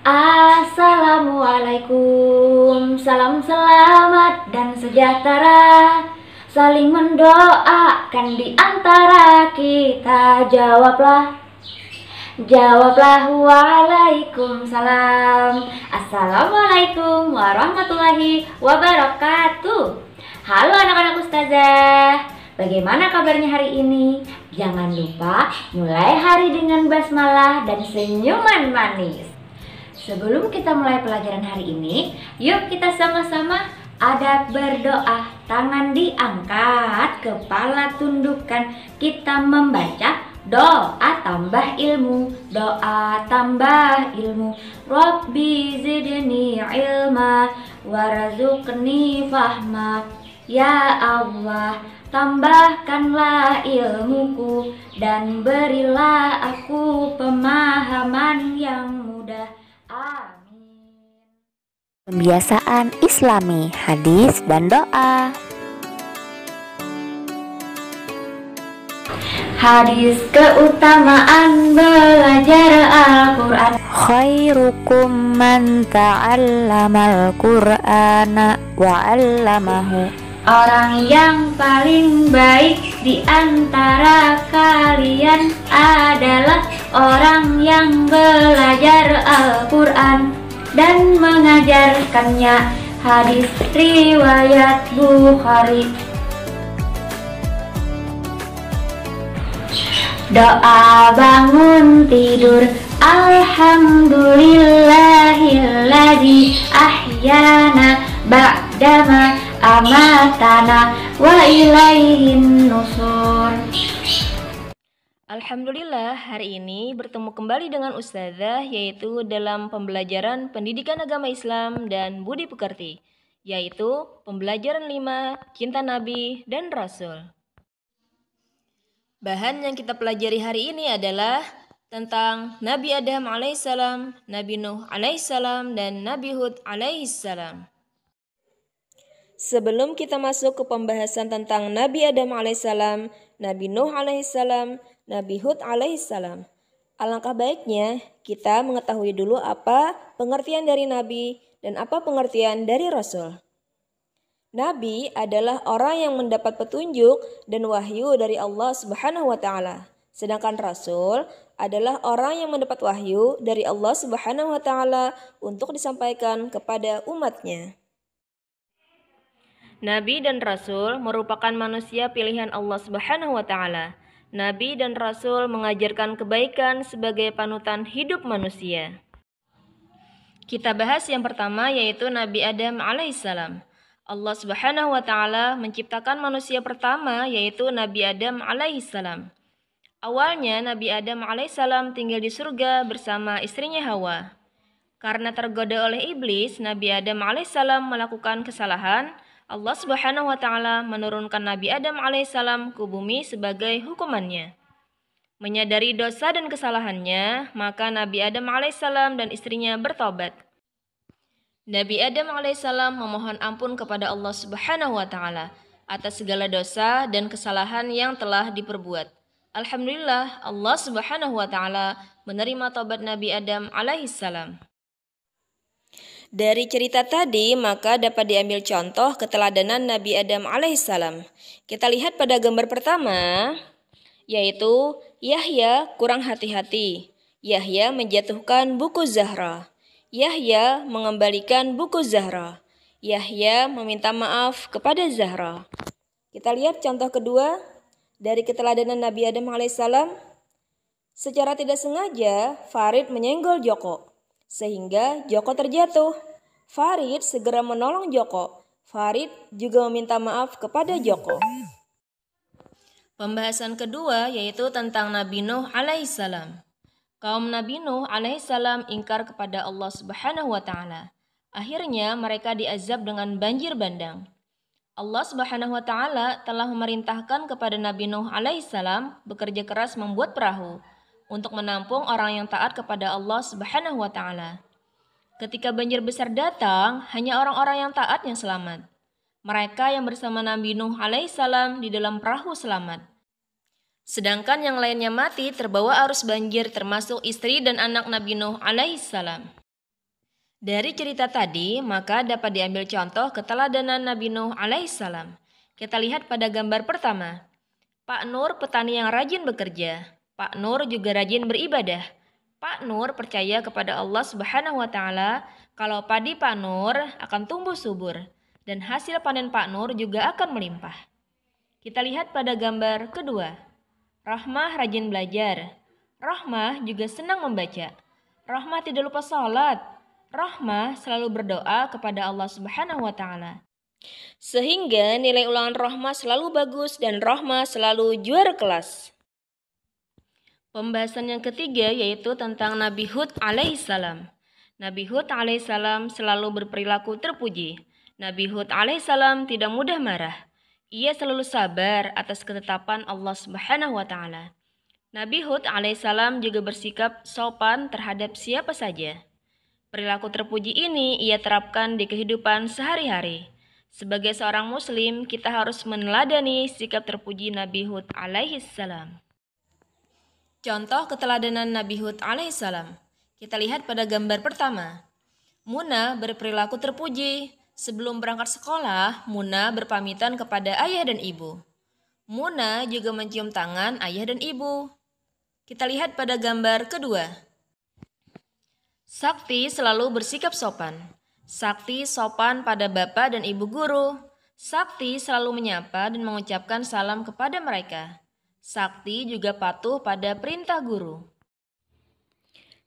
Assalamualaikum, salam selamat dan sejahtera. Saling mendoakan di antara kita. Jawablah waalaikumsalam. Assalamualaikum warahmatullahi wabarakatuh. Halo anak-anak ustazah, bagaimana kabarnya hari ini? Jangan lupa mulai hari dengan basmalah dan senyuman manis. Sebelum kita mulai pelajaran hari ini, yuk kita sama-sama adab berdoa. Tangan diangkat, kepala tundukkan. Kita membaca doa tambah ilmu, doa tambah ilmu. Rabbi zidni ilma warzuqni fahma. Ya Allah, tambahkanlah ilmuku dan berilah aku pemahaman yang mudah. Amin. Pembiasaan Islami, hadis dan doa. Hadis keutamaan belajar Al-Quran. Khairukum man ta'allamal Qur'ana wa 'allamahu. Orang yang paling baik di antara kalian adalah orang yang belajar Al-Quran dan mengajarkannya. Hadis riwayat Bukhari. Doa bangun tidur. Alhamdulillahilladzi ahyana ba'dama amatana wa ilaihin nusur. Alhamdulillah, hari ini bertemu kembali dengan Ustazah, yaitu dalam pembelajaran Pendidikan Agama Islam dan Budi Pekerti, yaitu pembelajaran 5, Cinta Nabi dan Rasul. Bahan yang kita pelajari hari ini adalah tentang Nabi Adam alaihissalam, Nabi Nuh alaihissalam, dan Nabi Hud alaihissalam. Sebelum kita masuk ke pembahasan tentang Nabi Adam alaihissalam, Nabi Nuh alaihissalam, Nabi Hud alaihissalam, alangkah baiknya kita mengetahui dulu apa pengertian dari Nabi dan apa pengertian dari Rasul. Nabi adalah orang yang mendapat petunjuk dan wahyu dari Allah Subhanahu wa Ta'ala. Sedangkan Rasul adalah orang yang mendapat wahyu dari Allah Subhanahu wa Ta'ala untuk disampaikan kepada umatnya. Nabi dan Rasul merupakan manusia pilihan Allah Subhanahu wa Ta'ala. Nabi dan Rasul mengajarkan kebaikan sebagai panutan hidup manusia. Kita bahas yang pertama, yaitu Nabi Adam alaihissalam. Allah Subhanahu wa Ta'ala menciptakan manusia pertama, yaitu Nabi Adam alaihissalam. Awalnya Nabi Adam alaihissalam tinggal di surga bersama istrinya Hawa. Karena tergoda oleh iblis, Nabi Adam alaihissalam melakukan kesalahan. Allah Subhanahu wa Ta'ala menurunkan Nabi Adam alaihissalam ke bumi sebagai hukumannya. Menyadari dosa dan kesalahannya, maka Nabi Adam alaihissalam dan istrinya bertobat. Nabi Adam alaihissalam memohon ampun kepada Allah Subhanahu wa Ta'ala atas segala dosa dan kesalahan yang telah diperbuat. Alhamdulillah, Allah Subhanahu wa Ta'ala menerima tobat Nabi Adam alaihissalam. Dari cerita tadi, maka dapat diambil contoh keteladanan Nabi Adam alaihissalam. Kita lihat pada gambar pertama, yaitu Yahya kurang hati-hati. Yahya menjatuhkan buku Zahra. Yahya mengembalikan buku Zahra. Yahya meminta maaf kepada Zahra. Kita lihat contoh kedua, dari keteladanan Nabi Adam alaihissalam. Secara tidak sengaja, Farid menyenggol Joko, sehingga Joko terjatuh. Farid segera menolong Joko. Farid juga meminta maaf kepada Joko. Pembahasan kedua yaitu tentang Nabi Nuh alaihissalam. Kaum Nabi Nuh alaihissalam ingkar kepada Allah Subhanahu wa Ta'ala. Akhirnya mereka diazab dengan banjir bandang. Allah Subhanahu wa Ta'ala telah memerintahkan kepada Nabi Nuh alaihissalam bekerja keras membuat perahu untuk menampung orang yang taat kepada Allah Subhanahu wa Ta'ala. Ketika banjir besar datang, hanya orang-orang yang taat yang selamat. Mereka yang bersama Nabi Nuh alaihissalam di dalam perahu selamat. Sedangkan yang lainnya mati terbawa arus banjir, termasuk istri dan anak Nabi Nuh alaihissalam. Dari cerita tadi, maka dapat diambil contoh keteladanan Nabi Nuh alaihissalam. Kita lihat pada gambar pertama. Pak Nur petani yang rajin bekerja. Pak Nur juga rajin beribadah. Pak Nur percaya kepada Allah Subhanahu wa taala kalau padi Pak Nur akan tumbuh subur dan hasil panen Pak Nur juga akan melimpah. Kita lihat pada gambar kedua. Rahmah rajin belajar. Rahmah juga senang membaca. Rahmah tidak lupa sholat. Rahmah selalu berdoa kepada Allah Subhanahu wa taala. Sehingga nilai ulangan Rahmah selalu bagus dan Rahmah selalu juara kelas. Pembahasan yang ketiga yaitu tentang Nabi Hud alaihissalam. Nabi Hud alaihissalam selalu berperilaku terpuji. Nabi Hud alaihissalam tidak mudah marah. Ia selalu sabar atas ketetapan Allah Subhanahu wa taala. Nabi Hud alaihissalam juga bersikap sopan terhadap siapa saja. Perilaku terpuji ini ia terapkan di kehidupan sehari-hari. Sebagai seorang muslim, kita harus meneladani sikap terpuji Nabi Hud alaihissalam. Contoh keteladanan Nabi Hud alaihissalam. Kita lihat pada gambar pertama. Muna berperilaku terpuji. Sebelum berangkat sekolah, Muna berpamitan kepada ayah dan ibu. Muna juga mencium tangan ayah dan ibu. Kita lihat pada gambar kedua. Sakti selalu bersikap sopan. Sakti sopan pada bapak dan ibu guru. Sakti selalu menyapa dan mengucapkan salam kepada mereka. Sakti juga patuh pada perintah guru.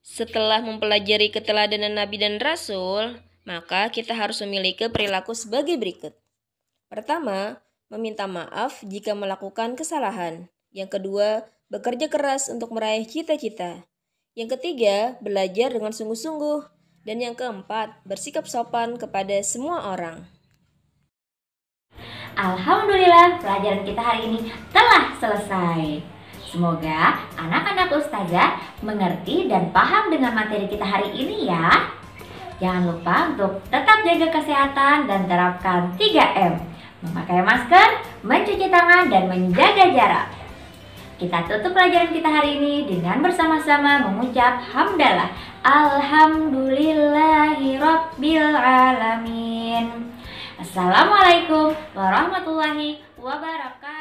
Setelah mempelajari keteladanan Nabi dan Rasul, maka kita harus memiliki perilaku sebagai berikut. Pertama, meminta maaf jika melakukan kesalahan. Yang kedua, bekerja keras untuk meraih cita-cita. Yang ketiga, belajar dengan sungguh-sungguh. Dan yang keempat, bersikap sopan kepada semua orang. Alhamdulillah, pelajaran kita hari ini telah selesai. Semoga anak-anak ustazah mengerti dan paham dengan materi kita hari ini ya. Jangan lupa untuk tetap jaga kesehatan dan terapkan 3M. Memakai masker, mencuci tangan, dan menjaga jarak. Kita tutup pelajaran kita hari ini dengan bersama-sama mengucap hamdalah. Alhamdulillahirabbil alamin. Assalamualaikum warahmatullahi wabarakatuh.